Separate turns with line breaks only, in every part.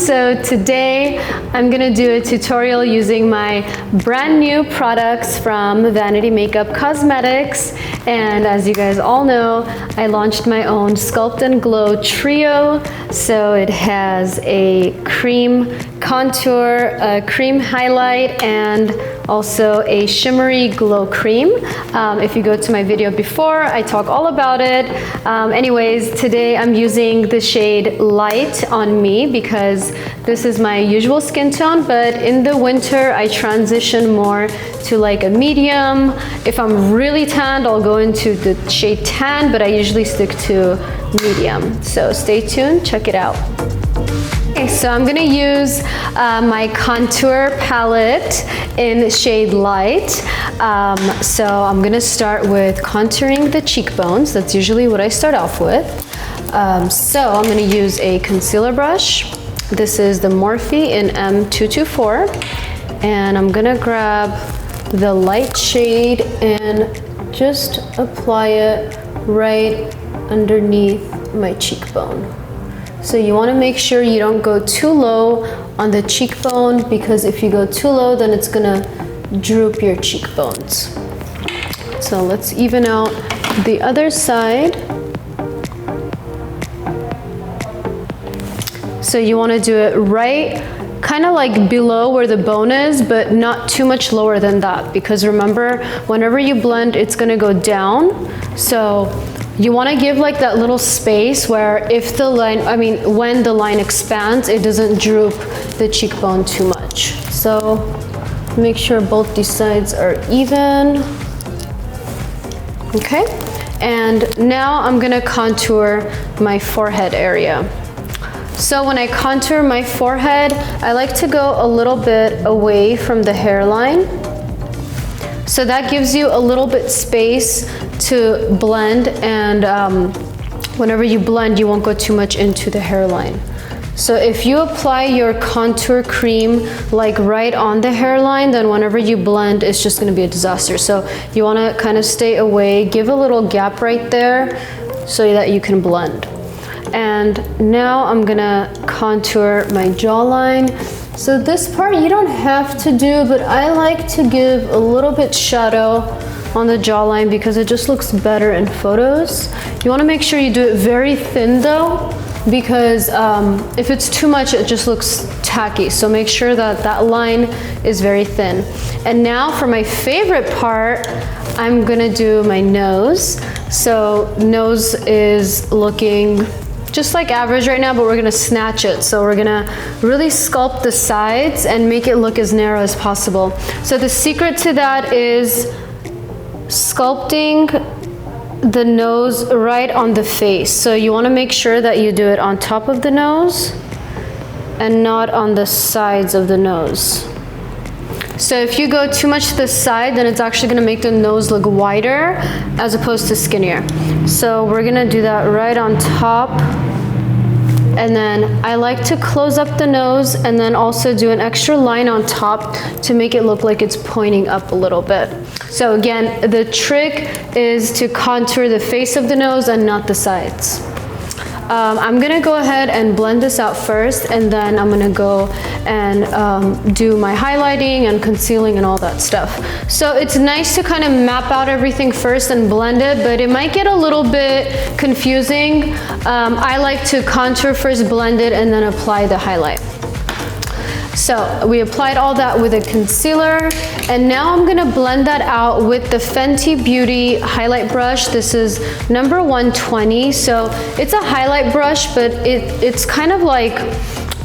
So today I'm gonna do a tutorial using my brand new products from Vanity Makeup Cosmetics. And as you guys all know, I launched my own Sculpt and Glow trio. So it has a cream contour, a cream highlight, and also a shimmery glow cream. If you go to my video before, I talk all about it. Anyways, today I'm using the shade Light on me because this is my usual skin tone, but in the winter I transition more to like a medium. If I'm really tanned, I'll go into the shade Tan, but I usually stick to medium. So stay tuned, check it out. Okay, so I'm gonna use my contour palette in shade Light. So I'm gonna start with contouring the cheekbones. That's usually what I start off with. So I'm gonna use a concealer brush. This is the Morphe in M224. And I'm gonna grab the light shade and just apply it right underneath my cheekbone. So you want to make sure you don't go too low on the cheekbone, because if you go too low, then it's gonna droop your cheekbones. So let's even out the other side. So you want to do it right kind of like below where the bone is, but not too much lower than that, because remember, whenever you blend, it's gonna go down. So you want to give like that little space where if the line, when the line expands, it doesn't droop the cheekbone too much. So make sure both these sides are even. Okay, and now I'm gonna contour my forehead area. So when I contour my forehead, I like to go a little bit away from the hairline. So that gives you a little bit space to blend, and whenever you blend, you won't go too much into the hairline. So if you apply your contour cream like right on the hairline, then whenever you blend, it's just gonna be a disaster. So you wanna kind of stay away, give a little gap right there so that you can blend. And now I'm gonna contour my jawline. So this part you don't have to do, but I like to give a little bit shadow on the jawline because it just looks better in photos. You want to make sure you do it very thin though, because if it's too much, it just looks tacky. So make sure that that line is very thin. And now for my favorite part, I'm gonna do my nose. So nose is looking just like average right now, but we're gonna snatch it. So we're gonna really sculpt the sides and make it look as narrow as possible. So the secret to that is sculpting the nose right on the face. So you wanna make sure that you do it on top of the nose and not on the sides of the nose. So if you go too much to the side, then it's actually gonna make the nose look wider as opposed to skinnier. So we're gonna do that right on top. And then I like to close up the nose and then also do an extra line on top to make it look like it's pointing up a little bit. So again, the trick is to contour the face of the nose and not the sides. I'm gonna go ahead and blend this out first, and then I'm gonna go and do my highlighting and concealing and all that stuff. So it's nice to kind of map out everything first and blend it, but it might get a little bit confusing. I like to contour first, blend it, and then apply the highlight. So we applied all that with a concealer, and now I'm gonna blend that out with the Fenty Beauty highlight brush. This is number 120. So it's a highlight brush, but it's kind of like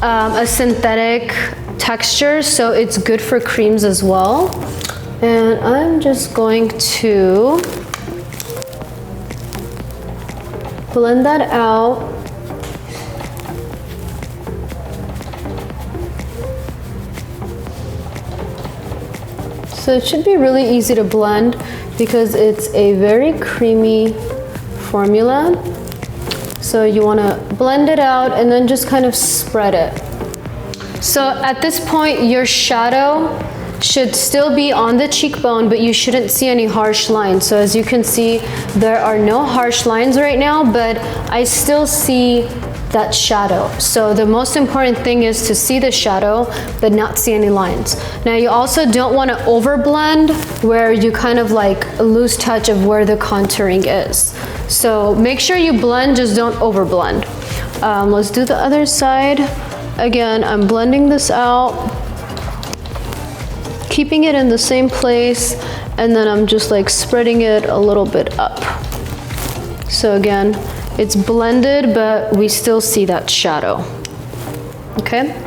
a synthetic texture, so it's good for creams as well. And I'm just going to blend that out. So it should be really easy to blend because it's a very creamy formula. So you want to blend it out and then just kind of spread it. So at this point, your shadow should still be on the cheekbone, but you shouldn't see any harsh lines. So as you can see, there are no harsh lines right now, but I still see that shadow. So the most important thing is to see the shadow, but not see any lines. Now you also don't want to overblend where you kind of like lose touch of where the contouring is. So make sure you blend, just don't overblend. Let's do the other side. Again, I'm blending this out, keeping it in the same place, and then I'm just like spreading it a little bit up. So again, it's blended, but we still see that shadow, okay?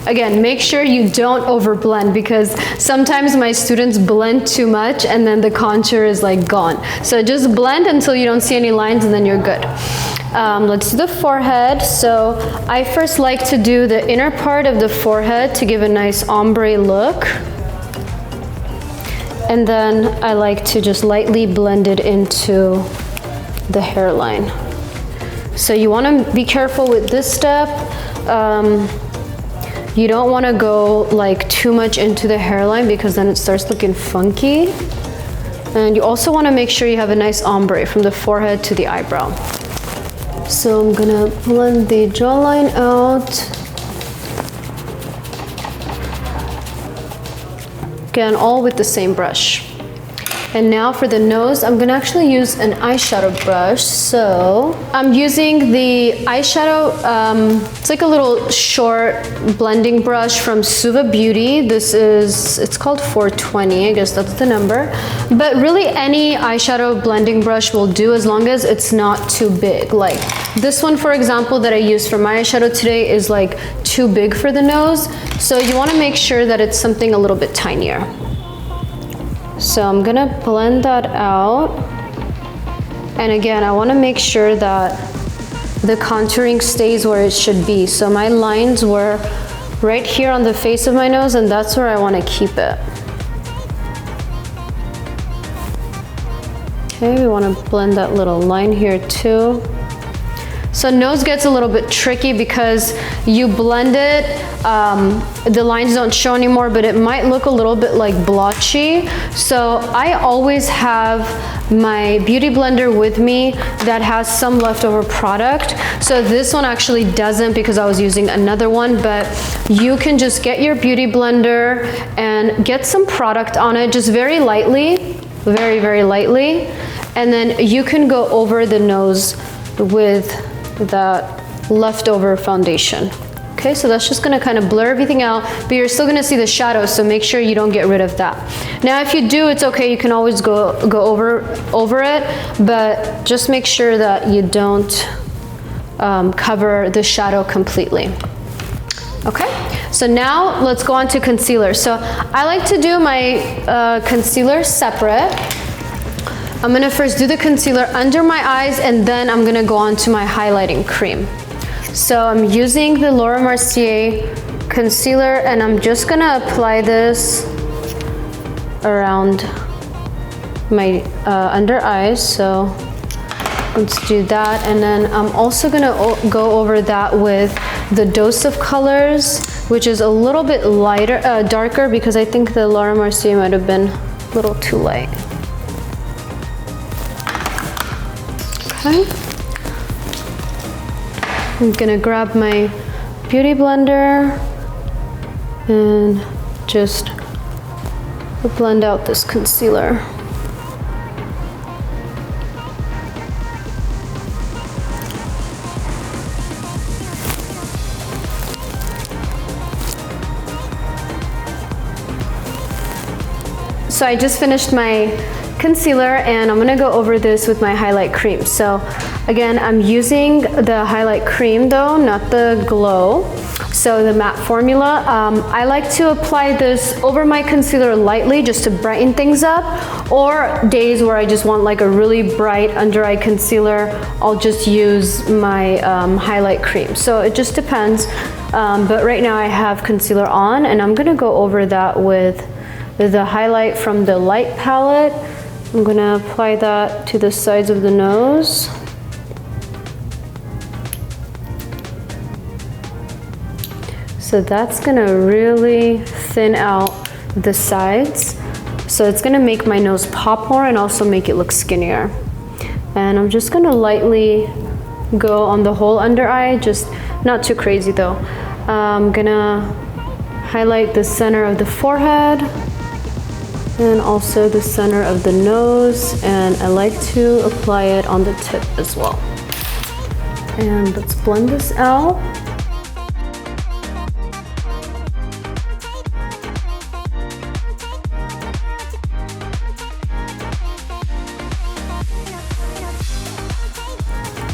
Again, make sure you don't overblend because sometimes my students blend too much and then the contour is like gone. So just blend until you don't see any lines and then you're good. Let's do the forehead. So I first like to do the inner part of the forehead to give a nice ombre look. And then I like to just lightly blend it into the hairline. So you want to be careful with this step. You don't want to go like too much into the hairline because then it starts looking funky. And you also want to make sure you have a nice ombre from the forehead to the eyebrow. So I'm gonna blend the jawline out. Again, all with the same brush. And now for the nose, I'm gonna actually use an eyeshadow brush. So I'm using the eyeshadow, it's like a little short blending brush from Suva Beauty. It's called 420, I guess that's the number. But really any eyeshadow blending brush will do as long as it's not too big. Like this one, for example, that I used for my eyeshadow today is like too big for the nose. So you wanna make sure that it's something a little bit tinier. So I'm gonna blend that out. And again, I wanna make sure that the contouring stays where it should be. So my lines were right here on the face of my nose and that's where I wanna keep it. Okay, we wanna blend that little line here too. So nose gets a little bit tricky because you blend it, the lines don't show anymore, but it might look a little bit like blotchy. So I always have my beauty blender with me that has some leftover product. So this one actually doesn't because I was using another one, but you can just get your beauty blender and get some product on it, just very lightly, very, very lightly. And then you can go over the nose with that leftover foundation. Okay, so that's just gonna kind of blur everything out, but you're still gonna see the shadow, so make sure you don't get rid of that. Now, if you do, it's okay, you can always go over it, but just make sure that you don't cover the shadow completely. Okay, so now let's go on to concealer. So I like to do my concealer separate. I'm gonna first do the concealer under my eyes and then I'm gonna go on to my highlighting cream. So I'm using the Laura Mercier concealer and I'm just gonna apply this around my under eyes. So let's do that. And then I'm also gonna go over that with the Dose of Colors, which is a little bit lighter, darker because I think the Laura Mercier might have been a little too light. Okay. I'm gonna grab my beauty blender and just blend out this concealer. So I just finished my concealer and I'm gonna go over this with my highlight cream. So again, I'm using the highlight cream though, not the glow. So the matte formula. I like to apply this over my concealer lightly just to brighten things up, or days where I just want like a really bright under eye concealer, I'll just use my highlight cream. So it just depends, but right now I have concealer on and I'm gonna go over that with the highlight from the light palette. I'm gonna apply that to the sides of the nose. So that's gonna really thin out the sides. So it's gonna make my nose pop more and also make it look skinnier. And I'm just gonna lightly go on the whole under eye, just not too crazy though. I'm gonna highlight the center of the forehead and also the center of the nose, and I like to apply it on the tip as well. And let's blend this out.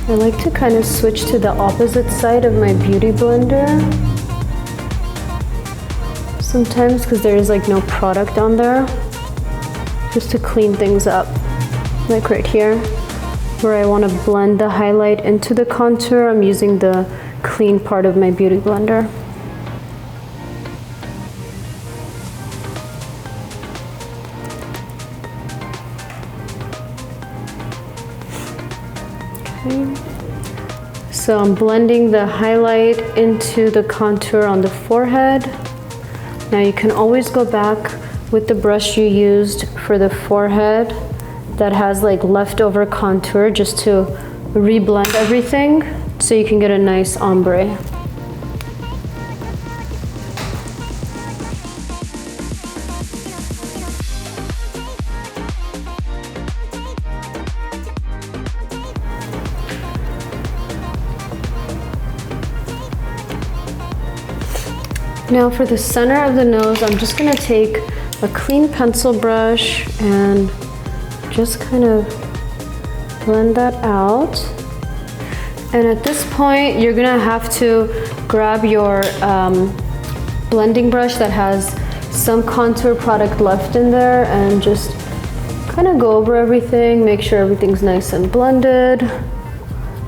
I like to kind of switch to the opposite side of my beauty blender sometimes because there is like no product on there, just to clean things up. Like right here where I want to blend the highlight into the contour, I'm using the clean part of my beauty blender. So I'm blending the highlight into the contour on the forehead. Now you can always go back with the brush you used for the forehead that has like leftover contour just to reblend everything so you can get a nice ombre. Now for the center of the nose, I'm just gonna take a clean pencil brush and just kind of blend that out. And at this point, you're gonna have to grab your blending brush that has some contour product left in there and just kind of go over everything, make sure everything's nice and blended.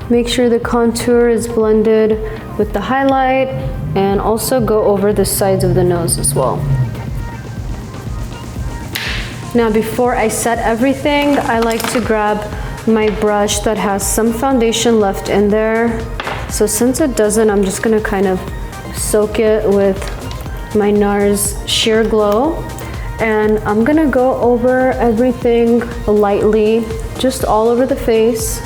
Make sure the contour is blended with the highlight, and also go over the sides of the nose as well. Now before I set everything, I like to grab my brush that has some foundation left in there. So since it doesn't, I'm just gonna kind of soak it with my NARS Sheer Glow. And I'm gonna go over everything lightly, just all over the face.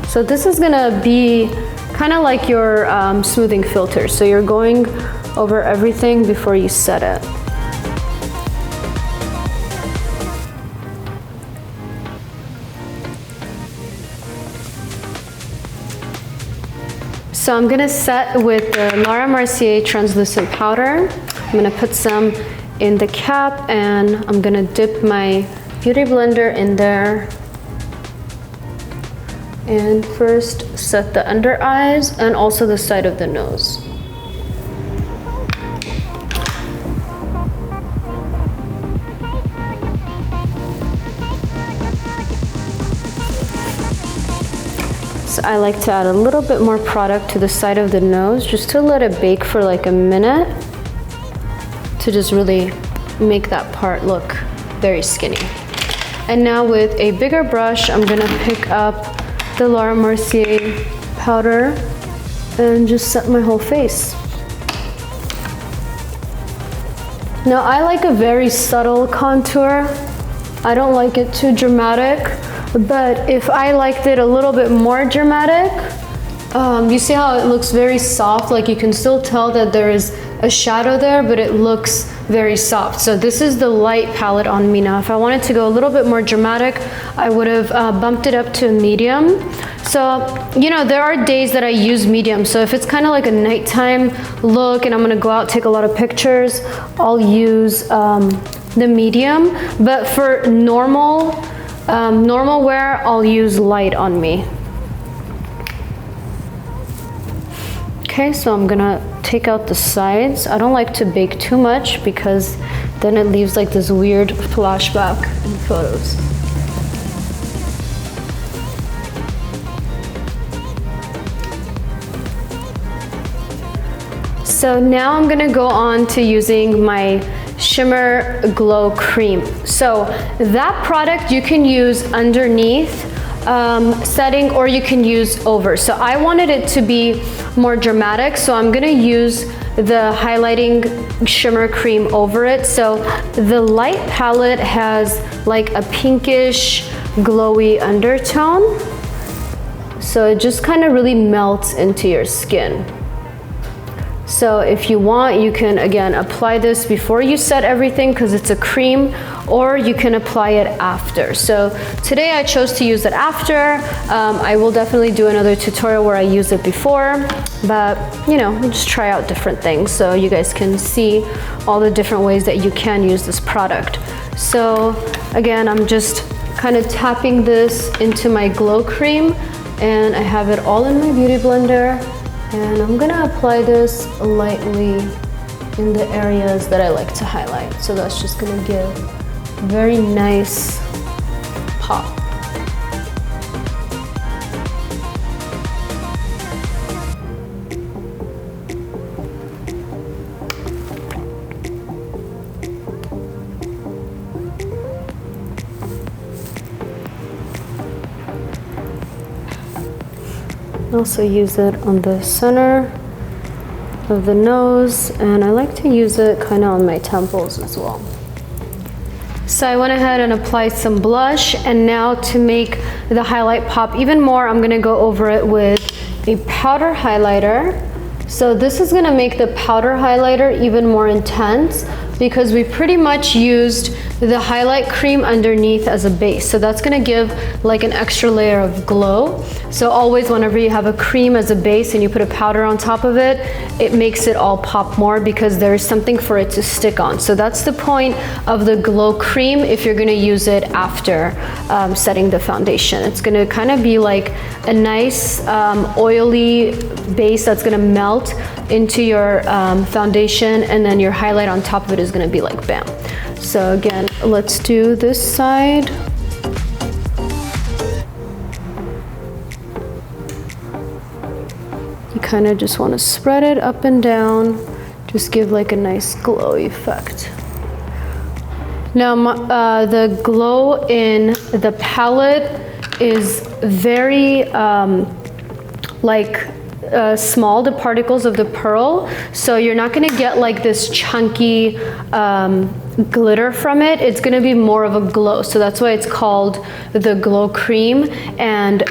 So this is gonna be kind of like your smoothing filter. So you're going over everything before you set it. So I'm gonna set with the Laura Mercier translucent powder. I'm gonna put some in the cap and I'm gonna dip my beauty blender in there. And first set the under eyes and also the side of the nose. So I like to add a little bit more product to the side of the nose just to let it bake for like a minute to just really make that part look very skinny. And now with a bigger brush, I'm gonna pick up the Laura Mercier powder and just set my whole face. Now I like a very subtle contour. I don't like it too dramatic, but if I liked it a little bit more dramatic, you see how it looks very soft, like you can still tell that there is a shadow there, but it looks very soft. So this is the light palette on me now. If I wanted to go a little bit more dramatic, I would have bumped it up to a medium. So, you know, there are days that I use medium. So if it's kind of like a nighttime look and I'm gonna go out, take a lot of pictures, I'll use the medium. But for normal wear, I'll use light on me. Okay, so I'm gonna take out the sides. I don't like to bake too much because then it leaves like this weird flashback in photos. So now I'm gonna go on to using my Shimmer Glow Cream. So that product you can use underneath setting or you can use over. So I wanted it to be more dramatic, so I'm gonna use the highlighting shimmer cream over it. So the light palette has like a pinkish glowy undertone. So it just kind of really melts into your skin. So if you want, you can again apply this before you set everything because it's a cream, or you can apply it after. So today I chose to use it after. I will definitely do another tutorial where I use it before, but you know, we'll just try out different things so you guys can see all the different ways that you can use this product. So again, I'm just kind of tapping this into my glow cream, and I have it all in my beauty blender. And I'm gonna apply this lightly in the areas that I like to highlight. So that's just gonna give a very nice pop. Also use it on the center of the nose, and I like to use it kind of on my temples as well. So I went ahead and applied some blush, and now to make the highlight pop even more, I'm gonna go over it with a powder highlighter. So this is gonna make the powder highlighter even more intense because we pretty much used the highlight cream underneath as a base. So that's gonna give like an extra layer of glow. So always whenever you have a cream as a base and you put a powder on top of it, it makes it all pop more because there is something for it to stick on. So that's the point of the glow cream if you're gonna use it after setting the foundation. It's gonna kind of be like a nice oily base that's gonna melt into your foundation, and then your highlight on top of it is gonna be like bam. So again, let's do this side. You kind of just want to spread it up and down, just give like a nice glow effect. Now the glow in the palette is very small, the particles of the pearl, so you're not going to get like this chunky glitter from it. It's going to be more of a glow, so that's why it's called the glow cream, and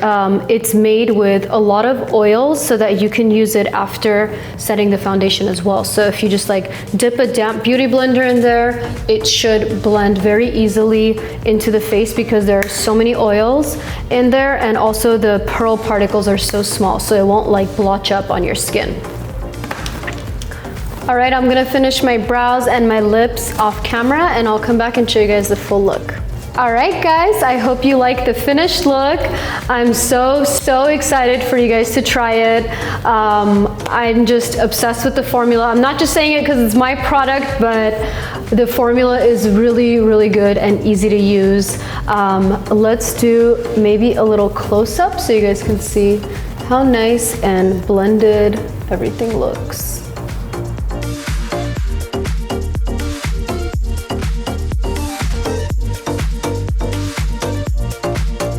it's made with a lot of oils so that you can use it after setting the foundation as well. So if you just like dip a damp beauty blender in there, it should blend very easily into the face because there are so many oils in there, and also the pearl particles are so small so it won't like blotch up on your skin. All right, I'm gonna finish my brows and my lips off camera, and I'll come back and show you guys the full look. All right, guys, I hope you like the finished look. I'm so excited for you guys to try it. I'm just obsessed with the formula. I'm not just saying it because it's my product, but the formula is really good and easy to use. Let's do maybe a little close-up so you guys can see how nice and blended everything looks.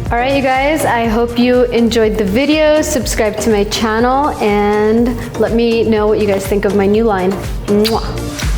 All right, you guys, I hope you enjoyed the video. Subscribe to my channel and let me know what you guys think of my new line. Mwah.